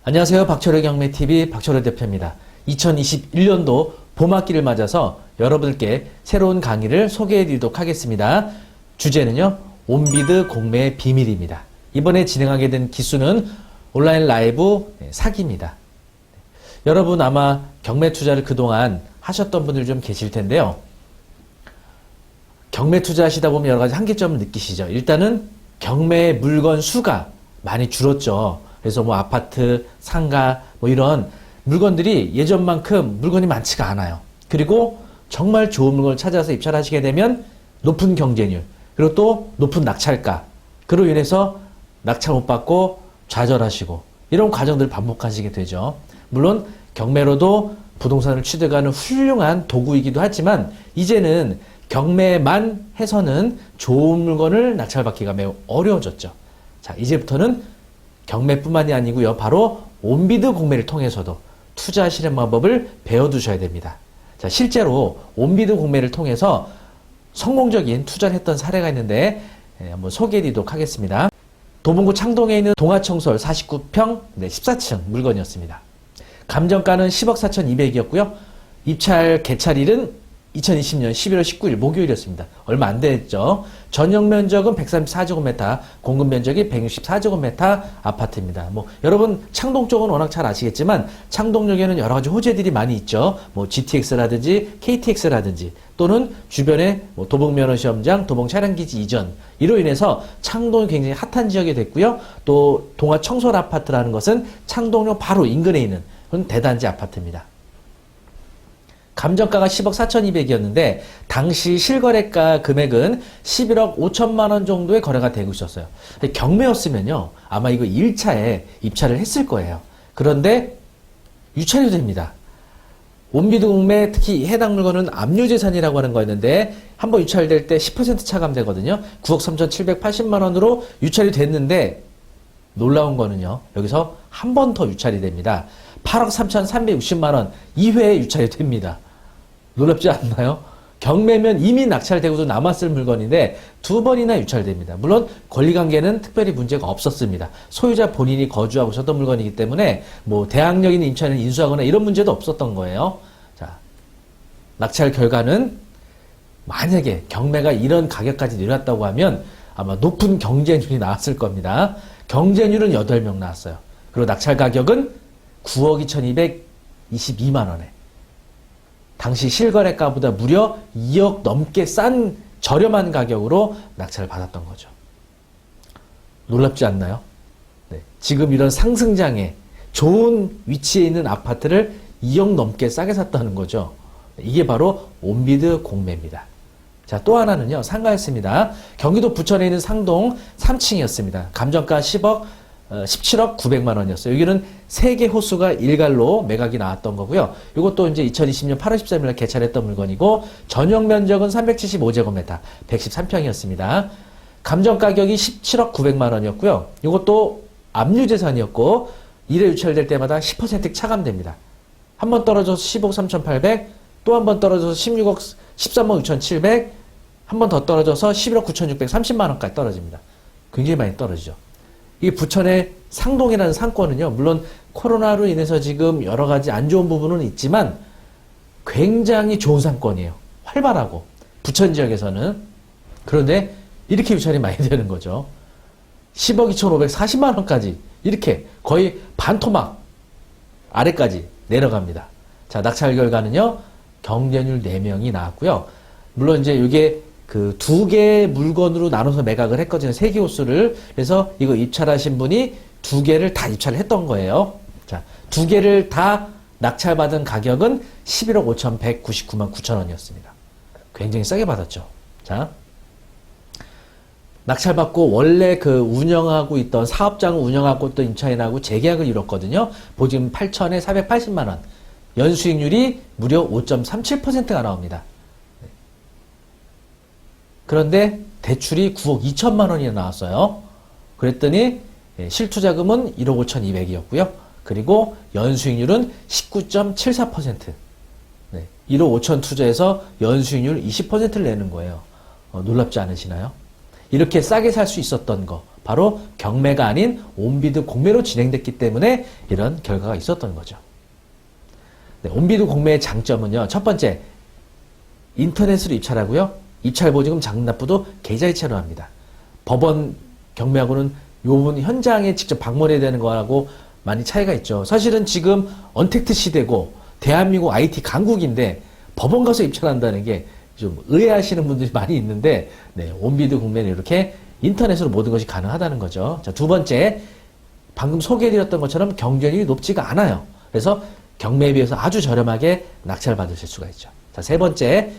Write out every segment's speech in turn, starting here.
안녕하세요. 박철의 경매TV 박철의 대표입니다. 2021년도 봄학기를 맞아서 여러분들께 새로운 강의를 소개해 드리도록 하겠습니다. 주제는요, 온비드 공매의 비밀입니다. 이번에 진행하게 된 기수는 온라인 라이브 사기입니다. 여러분 아마 경매 투자를 그동안 하셨던 분들 좀 계실 텐데요. 경매 투자하시다 보면 여러 가지 한계점을 느끼시죠. 일단은 경매 물건 수가 많이 줄었죠. 그래서 뭐 아파트, 상가 뭐 이런 물건들이 예전만큼 물건이 많지가 않아요. 그리고 정말 좋은 물건을 찾아서 입찰하시게 되면 높은 경쟁률, 그리고 또 높은 낙찰가, 그로 인해서 낙찰 못 받고 좌절하시고 이런 과정들을 반복하시게 되죠. 물론 경매로도 부동산을 취득하는 훌륭한 도구이기도 하지만 이제는 경매만 해서는 좋은 물건을 낙찰받기가 매우 어려워졌죠. 자, 이제부터는 경매뿐만이 아니고요. 바로 온비드 공매를 통해서도 투자하시는 방법을 배워두셔야 됩니다. 자, 실제로 온비드 공매를 통해서 성공적인 투자를 했던 사례가 있는데 한번 소개해드리도록 하겠습니다. 도봉구 창동에 있는 동아청솔 49평 14층 물건이었습니다. 감정가는 10억 4,200이었고요. 입찰 개찰일은 2020년 11월 19일 목요일이었습니다. 얼마 안 됐죠. 전용 면적은 134제곱미터, 공급 면적이 164제곱미터 아파트입니다. 뭐 여러분 창동 쪽은 워낙 잘 아시겠지만 창동역에는 여러 가지 호재들이 많이 있죠. 뭐 GTX라든지 KTX라든지 또는 주변에 뭐 도봉면허시험장, 도봉차량기지 이전, 이로 인해서 창동이 굉장히 핫한 지역이 됐고요. 또 동아청솔 아파트라는 것은 창동역 바로 인근에 있는 그런 대단지 아파트입니다. 감정가가 10억 4,200이었는데 당시 실거래가 금액은 11억 5천만 원 정도의 거래가 되고 있었어요. 경매였으면요, 아마 이거 1차에 입찰을 했을 거예요. 그런데 유찰이 됩니다. 온비드 공매, 특히 해당 물건은 압류재산이라고 하는 거였는데 한번 유찰될 때 10% 차감되거든요. 9억 3,780만 원으로 유찰이 됐는데 놀라운 거는요, 여기서 한 번 더 유찰이 됩니다. 8억 3,360만 원 2회에 유찰이 됩니다. 놀랍지 않나요? 경매면 이미 낙찰되고도 남았을 물건인데 두 번이나 유찰됩니다. 물론 권리관계는 특별히 문제가 없었습니다. 소유자 본인이 거주하고 있었던 물건이기 때문에 뭐 대항력 있는 임차인을 인수하거나 이런 문제도 없었던 거예요. 자, 낙찰 결과는 만약에 경매가 이런 가격까지 내렸다고 하면 아마 높은 경쟁률이 나왔을 겁니다. 경쟁률은 8명 나왔어요. 그리고 낙찰 가격은 9억 2,222만 원에 당시 실거래가보다 무려 2억 넘게 싼 저렴한 가격으로 낙찰을 받았던 거죠. 놀랍지 않나요? 네. 지금 이런 상승장에 좋은 위치에 있는 아파트를 2억 넘게 싸게 샀다는 거죠. 이게 바로 온비드 공매입니다. 자, 또 하나는요, 상가였습니다. 경기도 부천에 있는 상동 3층이었습니다. 감정가 17억 900만 원이었어요. 여기는 3개 호수가 일갈로 매각이 나왔던 거고요. 이것도 이제 2020년 8월 13일 개찰했던 물건이고, 전용 면적은 375제곱미터, 113평이었습니다. 감정 가격이 17억 900만 원이었고요. 이것도 압류재산이었고, 1회 유찰될 때마다 10% 차감됩니다. 한 번 떨어져서 15억 3,800, 또 한 번 떨어져서 13억 6,700, 한 번 더 떨어져서 11억 9,630만 원까지 떨어집니다. 굉장히 많이 떨어지죠. 이 부천의 상동이라는 상권은요, 물론 코로나로 인해서 지금 여러 가지 안 좋은 부분은 있지만 굉장히 좋은 상권이에요. 활발하고, 부천 지역에서는. 그런데 이렇게 유찰이 많이 되는 거죠. 10억 2,540만 원까지 이렇게 거의 반토막 아래까지 내려갑니다. 자, 낙찰 결과는요, 경쟁률 4명이 나왔고요. 물론 이제 이게 그 2개의 물건으로 나눠서 매각을 했거든요. 3개 호수를. 그래서 이거 입찰하신 분이 2개를 다 입찰을 했던 거예요. 자, 2개를 다 낙찰받은 가격은 11억 5,199만 9천 원이었습니다. 굉장히 싸게 받았죠. 자, 낙찰받고 원래 그 운영하고 있던 사업장을 운영하고 있던 임차인하고 재계약을 이뤘거든요. 보증 8천에 480만 원. 연수익률이 무려 5.37%가 나옵니다. 그런데 대출이 9억 2천만 원이나 나왔어요. 그랬더니 실투자금은 1억 5,200이었고요. 그리고 연수익률은 19.74%. 네, 1억 5천 투자해서 연수익률 20%를 내는 거예요. 놀랍지 않으시나요? 이렇게 싸게 살 수 있었던 거 바로 경매가 아닌 온비드 공매로 진행됐기 때문에 이런 결과가 있었던 거죠. 네, 온비드 공매의 장점은요. 첫 번째, 인터넷으로 입찰하고요. 입찰 보증금 장납부도 계좌이체로 합니다. 법원 경매하고는 이 부분 현장에 직접 방문해야 되는 거하고 많이 차이가 있죠. 사실은 지금 언택트 시대고 대한민국 IT 강국인데 법원 가서 입찰한다는 게 좀 의아하시는 분들이 많이 있는데, 네, 온비드 공매는 이렇게 인터넷으로 모든 것이 가능하다는 거죠. 자, 두 번째, 방금 소개해드렸던 것처럼 경쟁률이 높지가 않아요. 그래서 경매에 비해서 아주 저렴하게 낙찰 받으실 수가 있죠. 자, 세 번째,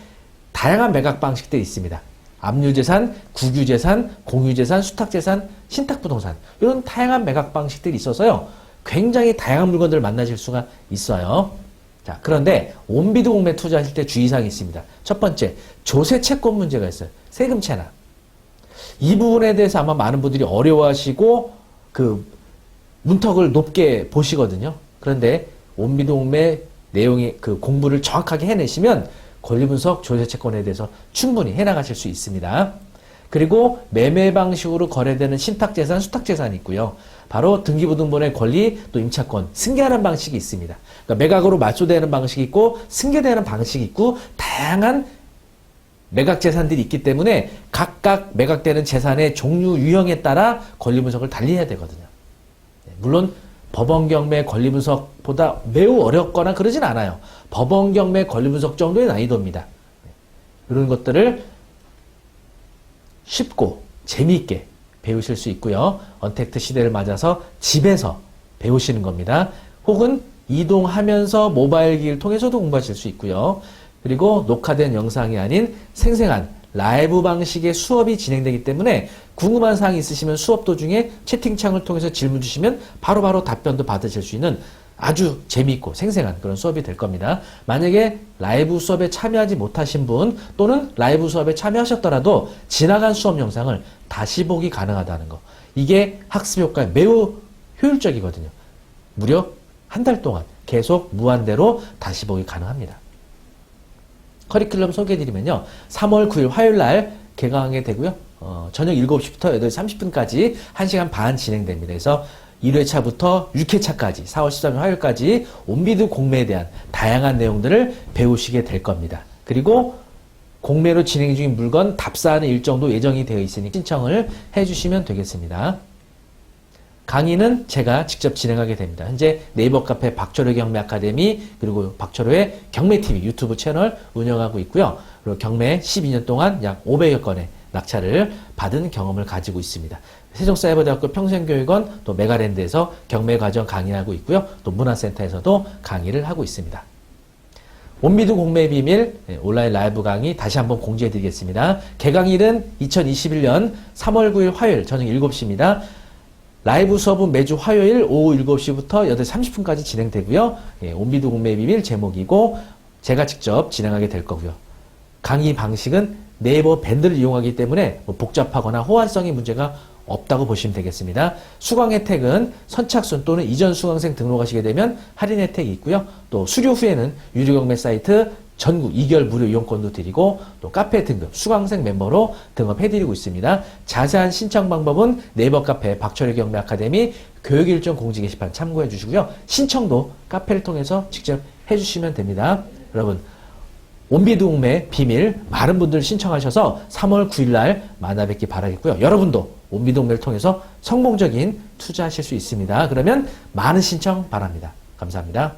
다양한 매각 방식들이 있습니다. 압류재산, 국유재산, 공유재산, 수탁재산, 신탁부동산, 이런 다양한 매각 방식들이 있어서요. 굉장히 다양한 물건들을 만나실 수가 있어요. 자, 그런데 온비드 공매 투자하실 때 주의사항이 있습니다. 첫 번째, 조세 채권 문제가 있어요. 세금 체납. 이 부분에 대해서 아마 많은 분들이 어려워하시고 그 문턱을 높게 보시거든요. 그런데 온비드 공매 내용의 그 공부를 정확하게 해내시면 권리분석 조세 채권에 대해서 충분히 해나가실 수 있습니다. 그리고 매매 방식으로 거래되는 신탁재산, 수탁재산이 있고요. 바로 등기부등본의 권리, 또 임차권, 승계하는 방식이 있습니다. 그러니까 매각으로 맞소되는 방식이 있고 승계되는 방식이 있고 다양한 매각 재산들이 있기 때문에 각각 매각되는 재산의 종류, 유형에 따라 권리 분석을 달리 해야 되거든요. 물론 법원 경매 권리 분석보다 매우 어렵거나 그러진 않아요. 법원 경매 권리 분석 정도의 난이도입니다. 이런 것들을 쉽고 재미있게 배우실 수 있고요. 언택트 시대를 맞아서 집에서 배우시는 겁니다. 혹은 이동하면서 모바일 기기를 통해서도 공부하실 수 있고요. 그리고 녹화된 영상이 아닌 생생한 라이브 방식의 수업이 진행되기 때문에 궁금한 사항이 있으시면 수업 도중에 채팅창을 통해서 질문 주시면 바로바로 답변도 받으실 수 있는 아주 재미있고 생생한 그런 수업이 될 겁니다. 만약에 라이브 수업에 참여하지 못하신 분 또는 라이브 수업에 참여하셨더라도 지나간 수업 영상을 다시 보기 가능하다는 거. 이게 학습 효과에 매우 효율적이거든요. 무려 한 달 동안 계속 무한대로 다시 보기 가능합니다. 커리큘럼 소개해드리면요. 3월 9일 화요일 날 개강하게 되고요. 저녁 7시부터 8시 30분까지 1시간 반 진행됩니다. 그래서 1회차부터 6회차까지 4월 13일 화요일까지 온비드 공매에 대한 다양한 내용들을 배우시게 될 겁니다. 그리고 공매로 진행 중인 물건 답사하는 일정도 예정이 되어 있으니 신청을 해주시면 되겠습니다. 강의는 제가 직접 진행하게 됩니다. 현재 네이버 카페 박철호 경매 아카데미 그리고 박철호의 경매TV 유튜브 채널 운영하고 있고요. 그리고 경매 12년 동안 약 500여 건의 낙찰을 받은 경험을 가지고 있습니다. 세종사이버대학교 평생교육원 또 메가랜드에서 경매 과정 강의하고 있고요. 또 문화센터에서도 강의를 하고 있습니다. 온비드 공매의 비밀 온라인 라이브 강의 다시 한번 공지해 드리겠습니다. 개강일은 2021년 3월 9일 화요일 저녁 7시입니다. 라이브 수업은 매주 화요일 오후 7시부터 8시 30분까지 진행되고요. 온비드 공매의 비밀 제목이고 제가 직접 진행하게 될 거고요. 강의 방식은 네이버 밴드를 이용하기 때문에 복잡하거나 호환성의 문제가 없다고 보시면 되겠습니다. 수강 혜택은 선착순 또는 이전 수강생 등록하시게 되면 할인 혜택이 있고요. 또 수료 후에는 유료 경매 사이트 전국 2개월 무료 이용권도 드리고 또 카페 등급 수강생 멤버로 등업해드리고 있습니다. 자세한 신청 방법은 네이버 카페 박철호 경매 아카데미 교육일정 공지 게시판 참고해 주시고요. 신청도 카페를 통해서 직접 해주시면 됩니다. 여러분 온비드 공매 비밀 많은 분들 신청하셔서 3월 9일 날 만나뵙기 바라겠고요. 여러분도 온비드 공매를 통해서 성공적인 투자하실 수 있습니다. 그러면 많은 신청 바랍니다. 감사합니다.